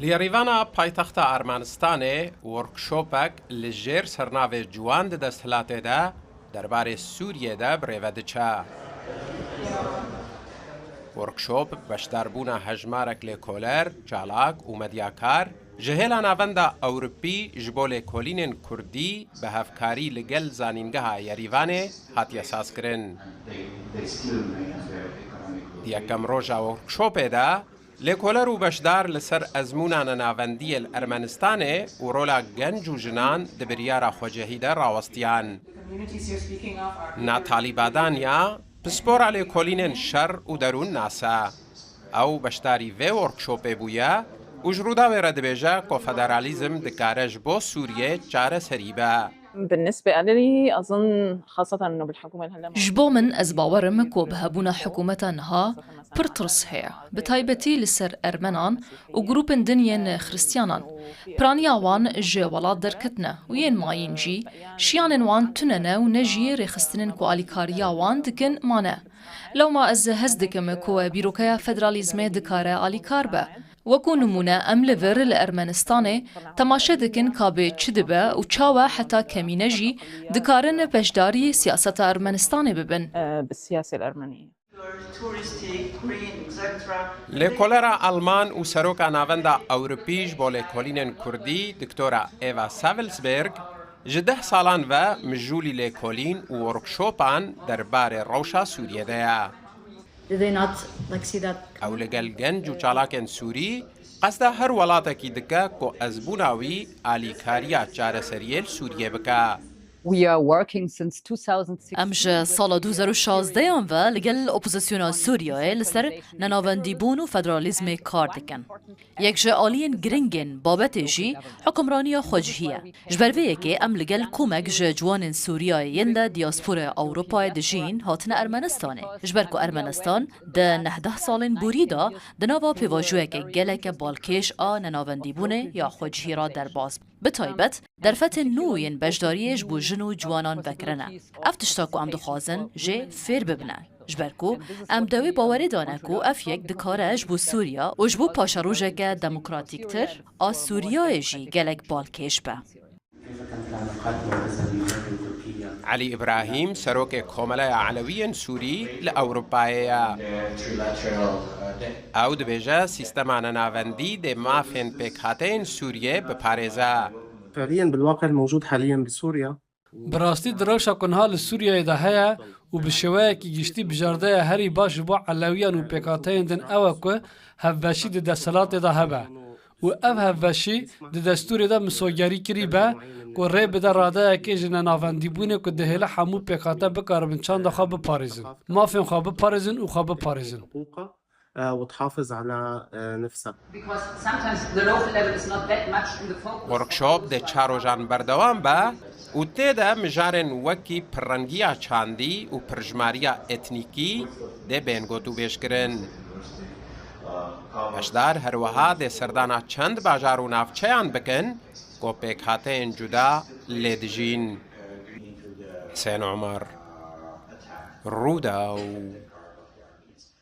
لیریوانا پایتەختە ئەرمانستانê وەرکشۆپێک li jêr sernavê ciwan di desthilatê de derbarê Sûriyê de birêve diçe. Workshop beşdarbûna hejmarek lêkoler, çalak û medyakar ji hêla navenda Ewropî ji bo lêkolînên Kurdî bi hevkarî li gel zanîngeha Yerîvanê hatiye sazkirin. Di yekem roja workshopê de lêkoler û beşdar li ser ezmûna nenavendiyê li Ermenistanê û rola genc û jinan di biryara xwecehî de rawestiyan. Natalî Badaniya pispora lêkolînên şer û derûn nase. Ew beşdarî vê workshopê bûye û ji rûdawê re dibêje ku federalîzm dikare ji bo Sûriyê çareserî be. بالنسبة لي أظن خاصة إنه بالحكومة هلا جبو من از باورم کو بهبونا حکومتانها پرترس هيا بتایبتی لسر ارمنان و گروپن دنین خريستيانان پرانيا وان جي ولاد دركتنا وين ماين جي شيانن وان تننا و نجي رخستنن كو آليكاريا وان دكن مانا لو ما از هزدكم كو بيروكايا فدراليزمي دكاره آليكار به وەکو نمونە ئەم لەڤێر لە ئەرمەنستانê تەماشە دکن کابێ چ دبە و چاوە حتا کەمینەژی دکارن پەشداری سیاسەتە ئەرمەنستانê ببن. بالسياسة الأرمنية. لێکۆلەرە ئەڵمان و سەرۆکە ناوەندە ئەوروپیش بۆ لێکۆلینên کوردی دکتۆرە ئێڤا ساڤلسبێرگ ji 10 salan ve mijûlî lêkolîn û workşopan derbarê rewşa Sûriyê de ye. Ew li gel genc û çalakên Sûrî qesda her welatekî dike ku ezbûna wî alîkariya çareseriyê li Sûriyê bike. ام جه سالا 2016 و لگل اپوزیسیونا سوریه لسر نناوندیبون و فدرالیزم کار دکن. یک جه آلین گرنگن بابت جی حکمرانی خوجهیه. جبرویه که ام لگل کومک جه جوان سوریه ینده دیاسپور اوروپای دجین هاتن ارمنستانه. جبرکو ارمنستان ده 19 سالین بوریدا دناوا پیواجوه که گلک بالکش آ نناوندیبونه یا خوجهی را در باز. بتایبت در فتح نوین بجداریش بو جنو جوانان وکرنه. افتشتاکو ام دخوازن جه فیر ببنه. جبرکو ام دوی باوری دانه کو اف یک دکارش بو سوریا و جبو پاشاروژه که دموکراتیک تر آ سوریا جی گلک بالکش به. علي إبراهيم سروك كوملا علويا سوري لأوروبايا أو دبيجا سيستما نافندي دي مافين بكاتين سوريا بباريزا. فعليا بالواقع الموجود حاليا بسوريا براستي دروشا كنها لسوريا إذا هيا وبالشواية كي جشتي بجاردية هري باش بو علويا وبكاتين دن أوكو هفباشي دي دسالات إذا هبا و اف هفباشي دي دستور دا مسوگری کری با کو ری بده راده که جن نافندی بونه کو دهله حمو پکاته بکاربن چند خواب پاریزن ما فهم خواب پاریزن و خواب پاریزن وتحافظ على نفسها. ورکشاپ ده چاروجان بردوام با و تیده مجارن وکی پرنگیا چاندی و پرجماریا اتنیکی ده بینگوتو بیش کرن. بشدار هروها ده سردانا چند باجار و نافچهان بکن کو پیکاتین جدا لیدجین. حسین عمر، رودا و